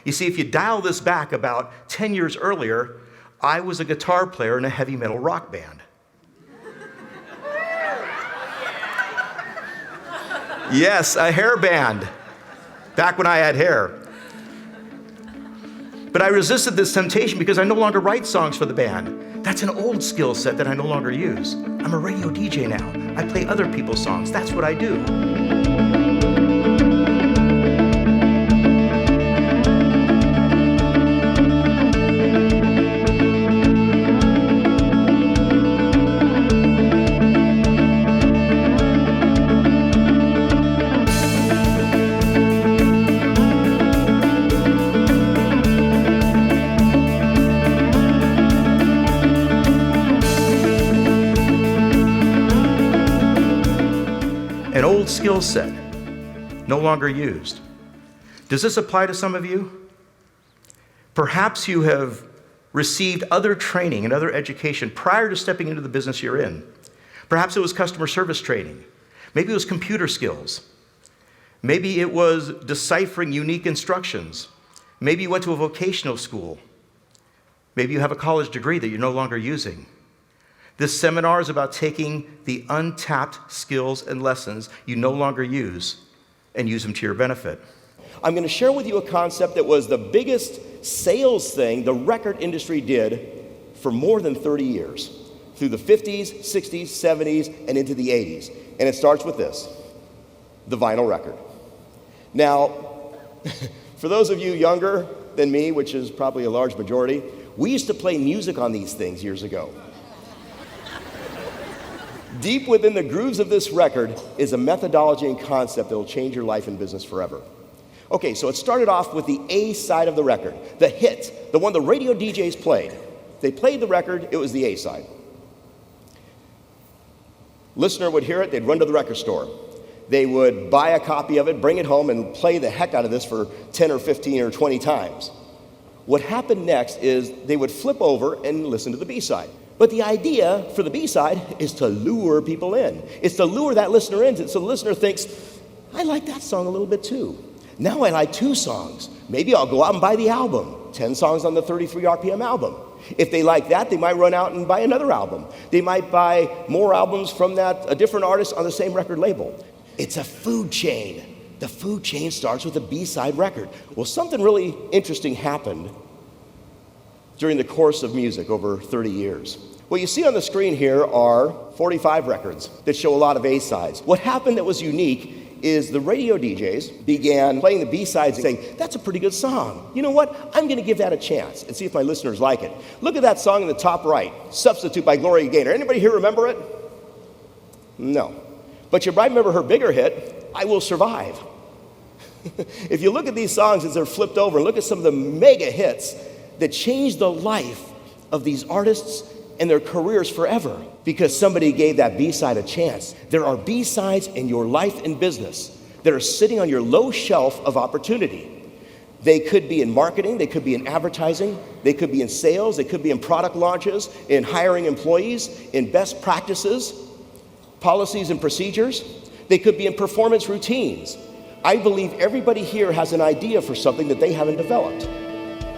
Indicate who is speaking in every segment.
Speaker 1: You see, if you dial this back about 10 years earlier, I was a guitar player in a heavy metal rock band. Yes, a hair band, back when I had hair. But I resisted this temptation because I no longer write songs for the band. That's an old skill set that I no longer use. I'm a radio DJ now. I play other people's songs. That's what I do. An old skill set, no longer used. Does this apply to some of you? Perhaps you have received other training and other education prior to stepping into the business you're in. Perhaps it was customer service training. Maybe it was computer skills. Maybe it was deciphering unique instructions. Maybe you went to a vocational school. Maybe you have a college degree that you're no longer using. This seminar is about taking the untapped skills and lessons you no longer use and use them to your benefit.
Speaker 2: I'm going to share with you a concept that was the biggest sales thing the record industry did for more than 30 years, through the 50s, 60s, 70s, and into the 80s. And it starts with this, the vinyl record. Now, for those of you younger than me, which is probably a large majority, we used to play music on these things years ago. Deep within the grooves of this record is a methodology and concept that will change your life and business forever. Okay, so it started off with the A side of the record, the hit, the one the radio DJs played. They played the record, it was the A side. Listener would hear it, they'd run to the record store. They would buy a copy of it, bring it home, and play the heck out of this for 10 or 15 or 20 times. What happened next is they would flip over and listen to the B side. But the idea for the B-side is to lure people in. It's to lure that listener in so the listener thinks, I like that song a little bit too. Now I like 2 songs. Maybe I'll go out and buy the album, 10 songs on the 33 RPM album. If they like that, they might run out and buy another album. They might buy more albums from a different artist on the same record label. It's a food chain. The food chain starts with a B-side record. Well, something really interesting happened during the course of music over 30 years. What you see on the screen here are 45 records that show a lot of A-sides. What happened that was unique is the radio DJs began playing the B-sides and saying, that's a pretty good song. You know what? I'm going to give that a chance and see if my listeners like it. Look at that song in the top right, Substitute by Gloria Gaynor. Anybody here remember it? No. But you might remember her bigger hit, I Will Survive. If you look at these songs as they're flipped over and look at some of the mega hits that changed the life of these artists and their careers forever because somebody gave that B-side a chance. There are B-sides in your life and business that are sitting on your low shelf of opportunity. They could be in marketing, they could be in advertising, they could be in sales, they could be in product launches, in hiring employees, in best practices, policies and procedures. They could be in performance routines. I believe everybody here has an idea for something that they haven't developed.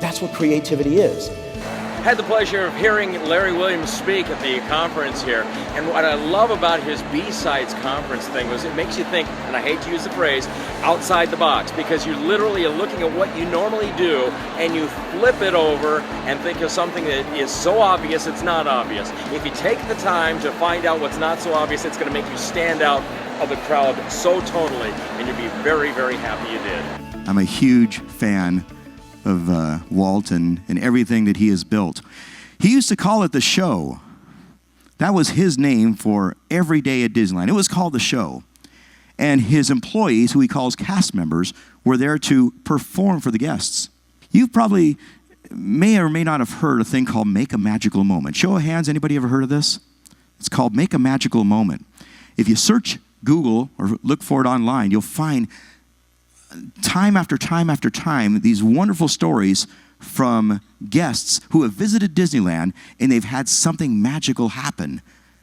Speaker 2: That's what creativity is.
Speaker 3: I had the pleasure of hearing Larry Williams speak at the conference here, and what I love about his B-Sides conference thing was it makes you think, and I hate to use the phrase, outside the box, because you literally are looking at what you normally do, and you flip it over and think of something that is so obvious it's not obvious. If you take the time to find out what's not so obvious, it's going to make you stand out of the crowd so totally, and you'll be very, very happy you did.
Speaker 4: I'm a huge fan of Walt and everything that he has built. He used to call it the show. That was his name for every day at Disneyland. It was called the show. And his employees, who he calls cast members, were there to perform for the guests. You probably may or may not have heard a thing called Make a Magical Moment. Show of hands, anybody ever heard of this? It's called Make a Magical Moment. If you search Google or look for it online, you'll find time after time after time these wonderful stories from guests who have visited Disneyland and they've had something magical happen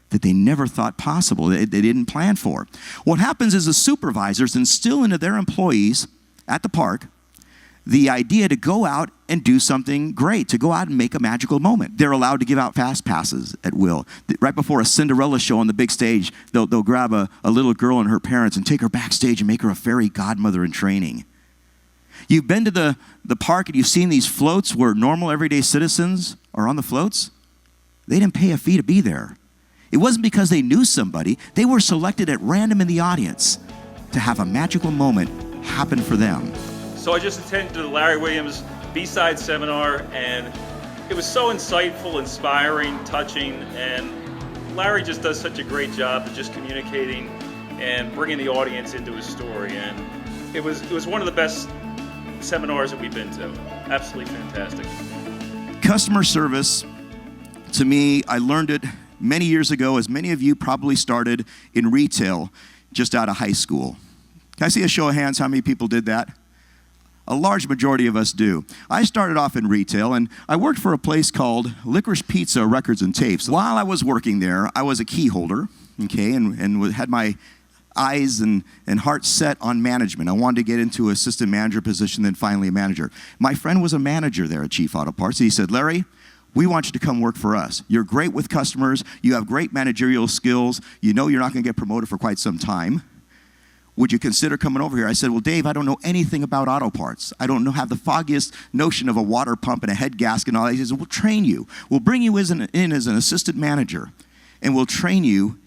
Speaker 4: that they never thought possible, they didn't plan for. What happens is the supervisors instill into their employees at the park the idea to go out and do something great, to go out and make a magical moment. They're allowed to give out fast passes at will. Right before a Cinderella show on the big stage, they'll grab a little girl and her parents and take her backstage and make her a fairy godmother in training. You've been to the park and you've seen these floats where normal everyday citizens are on the floats. They didn't pay a fee to be there. It wasn't because they knew somebody. They were selected at random in the audience to have a magical moment happen for them.
Speaker 5: So I just attended the Larry Williams B-side seminar, and it was so insightful, inspiring, touching, and Larry just does such a great job of just communicating and bringing the audience into his story. And it was one of the best seminars that we've been to. Absolutely fantastic.
Speaker 4: Customer service, to me, I learned it many years ago, as many of you probably started in retail just out of high school. Can I see a show of hands how many people did that? A large majority of us do. I started off in retail, and I worked for a place called Licorice Pizza Records and Tapes. While I was working there, I was a key holder, okay, and had my eyes and heart set on management. I wanted to get into assistant manager position, then finally a manager. My friend was a manager there at Chief Auto Parts. He said, Larry, we want you to come work for us. You're great with customers. You have great managerial skills. You know you're not going to get promoted for quite some time. Would you consider coming over here? I said, well, Dave, I don't know anything about auto parts. I don't have the foggiest notion of a water pump and a head gasket and all that. He said, we'll train you. We'll bring you in as an assistant manager, and we'll train you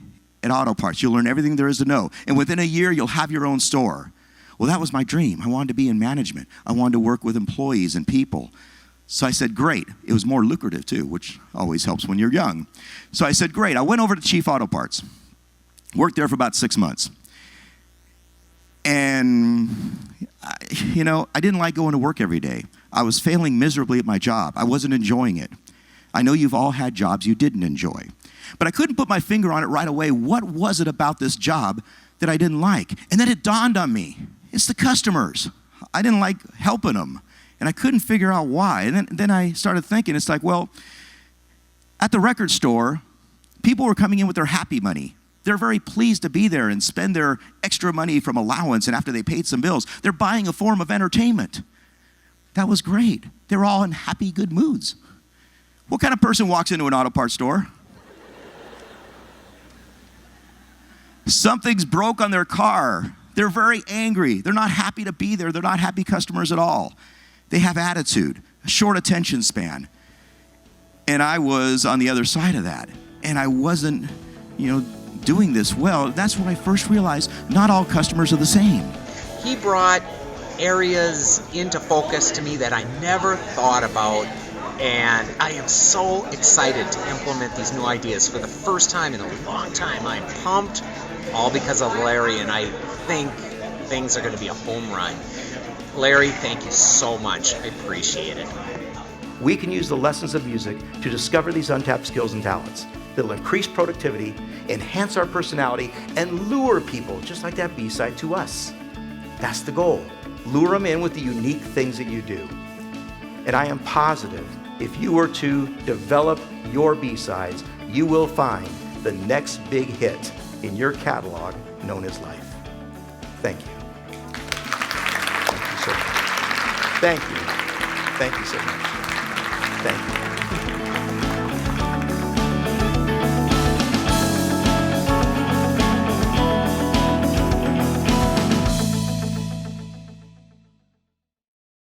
Speaker 4: at auto parts. You'll learn everything there is to know. And within a year, you'll have your own store. Well, that was my dream. I wanted to be in management. I wanted to work with employees and people. So I said, great. It was more lucrative, too, which always helps when you're young. So I said, great. I went over to Chief Auto Parts. Worked there for about 6 months. And, I didn't like going to work every day. I was failing miserably at my job. I wasn't enjoying it. I know you've all had jobs you didn't enjoy. But I couldn't put my finger on it right away. What was it about this job that I didn't like? And then it dawned on me. It's the customers. I didn't like helping them. And I couldn't figure out why. And then I started thinking, it's like, well, at the record store, people were coming in with their happy money. They're very pleased to be there and spend their extra money from allowance, and after they paid some bills, they're buying a form of entertainment. That was great. They're all in happy, good moods. What kind of person walks into an auto parts store? Something's broke on their car. They're very angry. They're not happy to be there. They're not happy customers at all. They have attitude, a short attention span. And I was on the other side of that. And I wasn't, doing this well. That's when I first realized not all customers are the same.
Speaker 6: He brought areas into focus to me that I never thought about, and I am so excited to implement these new ideas for the first time in a long time. I'm pumped, all because of Larry, and I think things are going to be a home run. Larry, thank you so much. I appreciate it.
Speaker 1: We can use the lessons of music to discover these untapped skills and talents that'll increase productivity, enhance our personality, and lure people just like that B-side to us. That's the goal. Lure them in with the unique things that you do. And I am positive if you were to develop your B-sides, you will find the next big hit in your catalog known as life. Thank you. Thank you so much. Thank you. Thank you so much. Thank you.